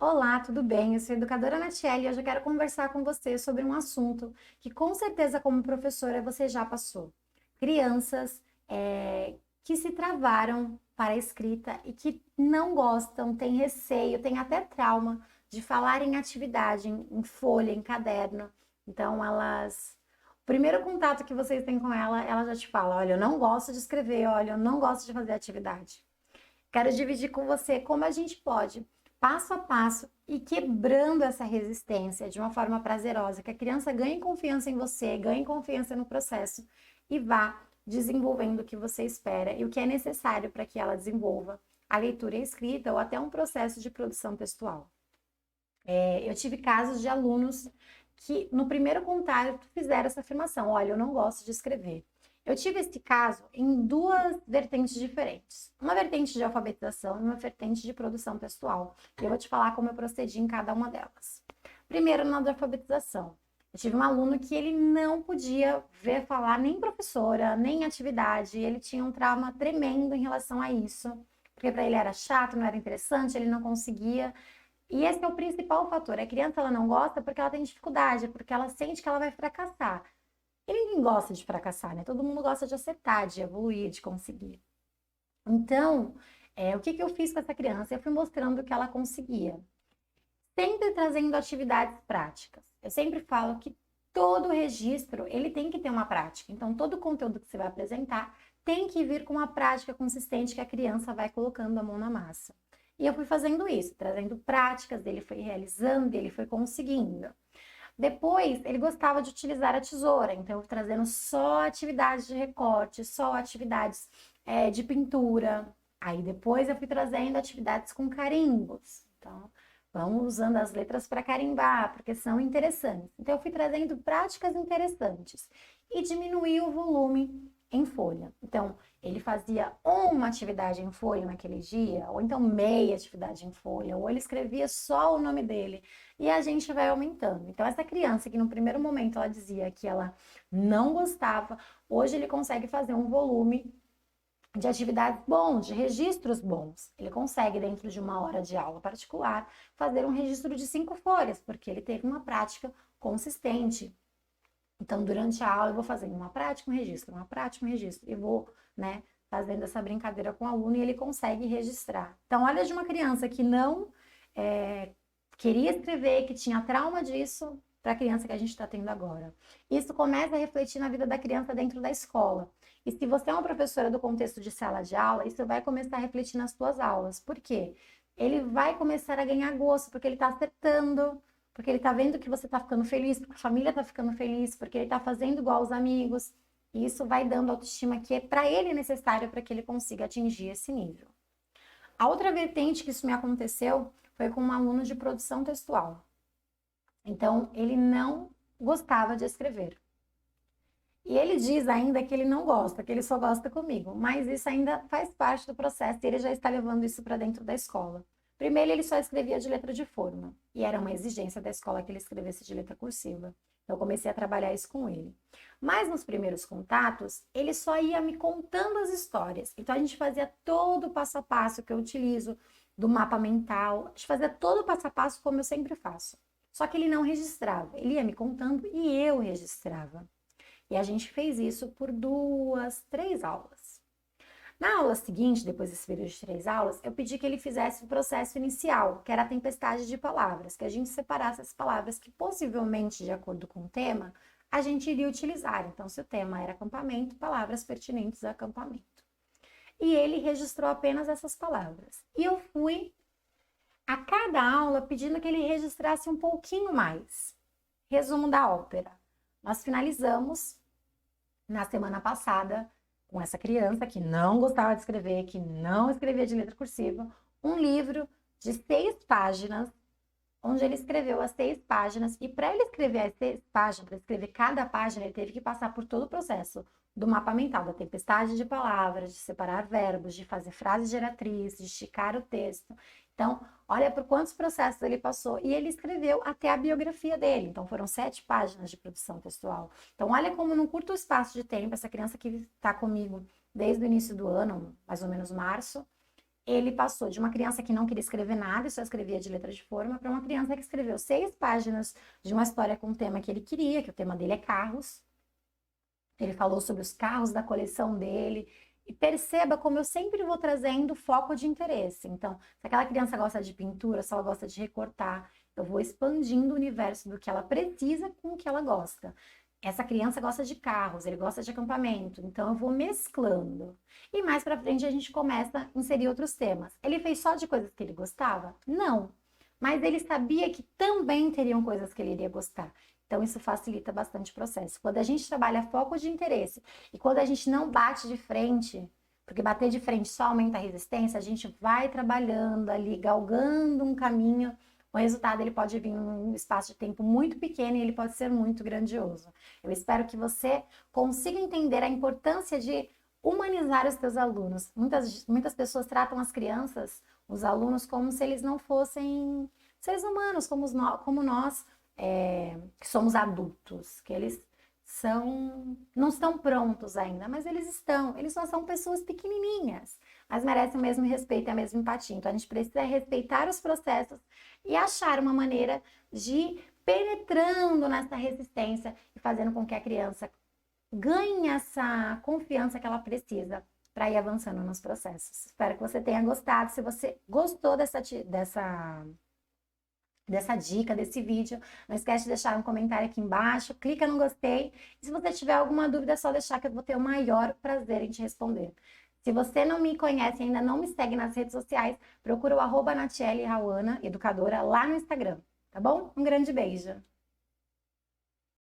Olá, tudo bem? Eu sou a educadora Natiele e hoje eu quero conversar com você sobre um assunto que com certeza como professora você já passou. Crianças que se travaram para a escrita e que não gostam, têm receio, têm até trauma de falar em atividade, em folha, em caderno. Então elas... O primeiro contato que vocês têm com ela já te fala, olha, eu não gosto de escrever, olha, eu não gosto de fazer atividade. Quero dividir com você como a gente pode, passo a passo, e quebrando essa resistência de uma forma prazerosa, que a criança ganhe confiança em você, ganhe confiança no processo e vá desenvolvendo o que você espera e o que é necessário para que ela desenvolva a leitura e a escrita ou até um processo de produção textual. Eu tive casos de alunos que, no primeiro contato, fizeram essa afirmação: olha, eu não gosto de escrever. Eu tive esse caso em duas vertentes diferentes. Uma vertente de alfabetização e uma vertente de produção textual. E eu vou te falar como eu procedi em cada uma delas. Primeiro, na de alfabetização. Eu tive um aluno que ele não podia ver falar nem professora, nem atividade. Ele tinha um trauma tremendo em relação a isso. Porque para ele era chato, não era interessante, ele não conseguia. E esse é o principal fator. A criança ela não gosta porque ela tem dificuldade, porque ela sente que ela vai fracassar. E ninguém gosta de fracassar, né? Todo mundo gosta de acertar, de evoluir, de conseguir. Então, o que eu fiz com essa criança? Eu fui mostrando que ela conseguia, sempre trazendo atividades práticas. Eu sempre falo que todo registro, ele tem que ter uma prática. Então, todo o conteúdo que você vai apresentar tem que vir com uma prática consistente que a criança vai colocando a mão na massa. E eu fui fazendo isso, trazendo práticas, ele foi realizando, ele foi conseguindo. Depois, ele gostava de utilizar a tesoura, então eu fui trazendo só atividades de recorte, só atividades de pintura. Aí depois eu fui trazendo atividades com carimbos. Então, vamos usando as letras para carimbar, porque são interessantes. Então, eu fui trazendo práticas interessantes e diminuí o volume em folha. Então, ele fazia uma atividade em folha naquele dia, ou então meia atividade em folha, ou ele escrevia só o nome dele, e a gente vai aumentando. Então, essa criança que no primeiro momento ela dizia que ela não gostava, hoje ele consegue fazer um volume de atividades bons, de registros bons. Ele consegue, dentro de uma hora de aula particular, fazer um registro de 5 folhas, porque ele teve uma prática consistente. Então, durante a aula, eu vou fazendo uma prática, um registro, uma prática, um registro, e vou, né, fazendo essa brincadeira com o aluno e ele consegue registrar. Então, olha de uma criança que não queria escrever, que tinha trauma disso, para a criança que a gente está tendo agora. Isso começa a refletir na vida da criança dentro da escola. E se você é uma professora do contexto de sala de aula, isso vai começar a refletir nas suas aulas. Por quê? Ele vai começar a ganhar gosto, porque ele está acertando, porque ele está vendo que você está ficando feliz, porque a família está ficando feliz, porque ele está fazendo igual aos amigos. E isso vai dando autoestima que é para ele necessário para que ele consiga atingir esse nível. A outra vertente que isso me aconteceu foi com um aluno de produção textual. Então, ele não gostava de escrever. E ele diz ainda que ele não gosta, que ele só gosta comigo, mas isso ainda faz parte do processo e ele já está levando isso para dentro da escola. Primeiro, ele só escrevia de letra de forma, e era uma exigência da escola que ele escrevesse de letra cursiva. Então, eu comecei a trabalhar isso com ele. Mas nos primeiros contatos, ele só ia me contando as histórias. Então, a gente fazia todo o passo a passo que eu utilizo do mapa mental, a gente fazia todo o passo a passo como eu sempre faço. Só que ele não registrava, ele ia me contando e eu registrava. E a gente fez isso por 2, 3 aulas. Na aula seguinte, depois desse período de 3 aulas, eu pedi que ele fizesse o processo inicial, que era a tempestade de palavras, que a gente separasse as palavras que possivelmente, de acordo com o tema, a gente iria utilizar. Então, se o tema era acampamento, palavras pertinentes a acampamento. E ele registrou apenas essas palavras. E eu fui a cada aula pedindo que ele registrasse um pouquinho mais. Resumo da ópera. Nós finalizamos na semana passada com essa criança que não gostava de escrever, que não escrevia de letra cursiva, um livro de 6 páginas, onde ele escreveu as 6 páginas, e para ele escrever as 6 páginas, para escrever cada página, ele teve que passar por todo o processo do mapa mental, da tempestade de palavras, de separar verbos, de fazer frases geratriz, de esticar o texto. Então, olha por quantos processos ele passou. E ele escreveu até a biografia dele. Então, foram 7 páginas de produção textual. Então, olha como num curto espaço de tempo, essa criança que está comigo desde o início do ano, mais ou menos março, ele passou de uma criança que não queria escrever nada e só escrevia de letra de forma para uma criança que escreveu 6 páginas de uma história com o tema que ele queria, que o tema dele é carros. Ele falou sobre os carros da coleção dele. E perceba como eu sempre vou trazendo foco de interesse. Então, se aquela criança gosta de pintura, se ela gosta de recortar, eu vou expandindo o universo do que ela precisa com o que ela gosta. Essa criança gosta de carros, ele gosta de acampamento, então eu vou mesclando. E mais pra frente a gente começa a inserir outros temas. Ele fez só de coisas que ele gostava? Não. Mas ele sabia que também teriam coisas que ele iria gostar. Então, isso facilita bastante o processo. Quando a gente trabalha foco de interesse e quando a gente não bate de frente, porque bater de frente só aumenta a resistência, a gente vai trabalhando ali, galgando um caminho. O resultado ele pode vir num espaço de tempo muito pequeno e ele pode ser muito grandioso. Eu espero que você consiga entender a importância de humanizar os teus alunos. Muitas pessoas tratam as crianças, os alunos, como se eles não fossem seres humanos, como nós que somos adultos, que eles não estão prontos ainda, mas eles só são pessoas pequenininhas, mas merecem o mesmo respeito e a mesma empatia. Então a gente precisa respeitar os processos e achar uma maneira de ir penetrando nessa resistência e fazendo com que a criança ganhe essa confiança que ela precisa para ir avançando nos processos. Espero que você tenha gostado. Se você gostou dessa dica, desse vídeo. Não esquece de deixar um comentário aqui embaixo, clica no gostei. E se você tiver alguma dúvida, é só deixar que eu vou ter o maior prazer em te responder. Se você não me conhece e ainda não me segue nas redes sociais, procura o @Natiele Rauana, educadora, lá no Instagram, tá bom? Um grande beijo!